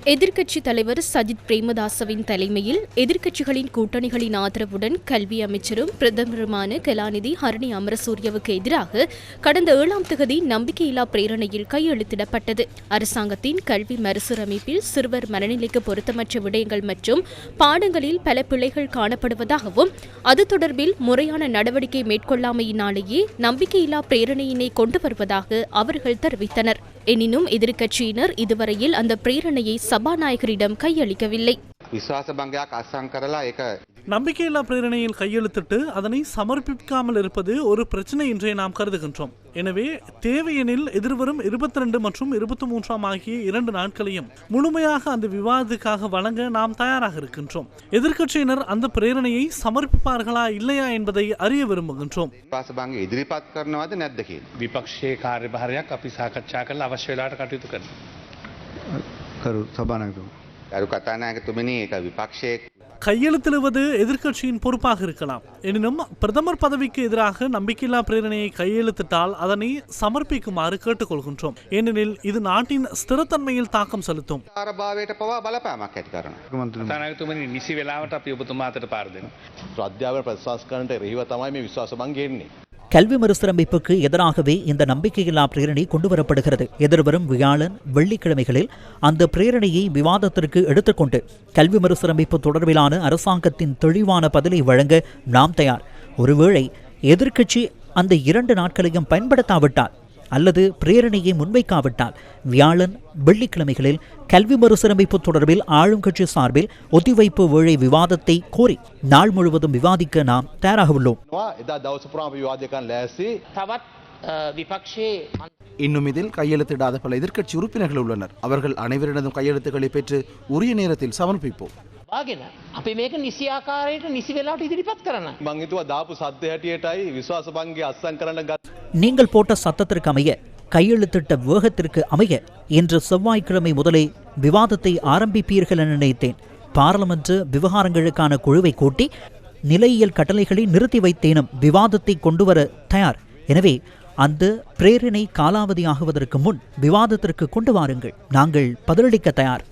எதிர்க்கட்சித் தலைவர் சஜித் பிரேமதாசவின் தலைமையில் எதிர்க்கட்சிகளின் கூட்டணிகளின் ஆதரவுடன் கல்வி அமைச்சரும் பிரதமருமான கலாநிதி ஹரணி அமரசூரியவுக்கு எதிராக கடந்த 7ஆம் தேதி நம்பிக்கையில்லா பிரேரணையில் கையெழுத்திடப்பட்டது. அரசாங்கத்தின் கல்வி மறுசீரமைப்பில் சிறுவர் மனநிலைக்கு பொருத்தமற்ற விடயங்கள் மற்றும் பாடங்களில் பல பிழைகள் காணப்படுவதாகவும் அது தொடர்பில் முறையான நடவடிக்கை மேற்கொள்ளாமையினாலேயே நம்பிக்கையில்லா பிரேரணையினை கொண்டு வருவதாக அவர்கள் தெரிவித்தனர். எனினும் எதிர்க்கட்சியினர் இதுவரையில் அந்த பிரேரணையை சபாநாயகரிடம் கையளிக்கவில்லை. நம்பிக்கையில்லா பிரேரணையில் கையெழுத்திட்டு அதனை சமர்ப்பிக்காமல் இருப்பது ஒரு பிரச்சனை என்றே நாம் கருதுகின்றோம். எனவே தேவையெனில் எதிர்வரும் 22 மற்றும் 23 ஆகிய 2 நாட்களையும் முழுமையாக அந்த விவாதத்துக்காக வழங்க நாம் தயாராக இருக்கின்றோம். எதிர்க்கட்சியினர் அந்த பிரேரணையை சமர்ப்பிப்பார்களா இல்லையா என்பதை அறிய விரும்புகின்றோம். கையெழுத்திடுவது எதிர்க்கட்சியின் பொறுப்பாக இருக்கலாம். எனினும் பிரதமர் பதவிக்கு எதிராக நம்பிக்கையில்லா பிரேரணையை கையெழுத்திட்டால் அதனை சமர்ப்பிக்குமாறு கேட்டுக்கொள்கின்றோம். ஏனெனில் இது நாட்டின் ஸ்திரத்தன்மையில் தாக்கம் செலுத்தும். கல்வி மறுசீரமைப்புக்கு எதிராகவே இந்த நம்பிக்கையில்லா பிரேரணை கொண்டுவரப்படுகிறது. எதிர்வரும் வியாழன் வெள்ளிக்கிழமைகளில் அந்த பிரேரணையை விவாதத்திற்கு எடுத்துக்கொண்டு கல்வி மறுசீரமைப்பு தொடர்பிலான அரசாங்கத்தின் தெளிவான பதிலை வழங்க நாம் தயார். ஒருவேளை எதிர்க்கட்சி அந்த 2 நாட்களையும் பயன்படுத்தாவிட்டால் அல்லது பிரேரணையை முன்வைக்காவிட்டால் வியாழன் வெள்ளிக்கிழமைகளில் கல்வி மறுசீரமைப்பு தொடர்பில் ஆளும் கட்சி சார்பில் ஒத்திவைப்பு வேளை விவாதத்தை கோரி நாள் முழுவதும் விவாதிக்க நாம் தயாராக உள்ளோம். இன்னும் இதில் கையெழுத்திடாத பல எதிர்க்கட்சி உறுப்பினர்கள் உள்ளனர். அவர்கள் அனைவரிடமும் கையெழுத்துக்களை பெற்று உரிய நேரத்தில் சமர்ப்பிப்போம். நீங்கள் போட்ட சத்தத்திற்கு அமைய கையெழுத்திட்ட வேகத்திற்கு அமைய இன்று செவ்வாய்க்கிழமை முதலே விவாதத்தை ஆரம்பிப்பீர்கள் என நினைத்தேன். பாராளுமன்ற விவகாரங்களுக்கான குழுவை கூட்டி நிலையியல் கட்டளைகளை நிறுத்தி வைத்தேனும் விவாதத்தை கொண்டுவர தயார். எனவே அந்த பிரேரணை காலாவதியாகுவதற்கு முன் விவாதத்திற்கு கொண்டு வாருங்கள். நாங்கள் பதிலளிக்க தயார்.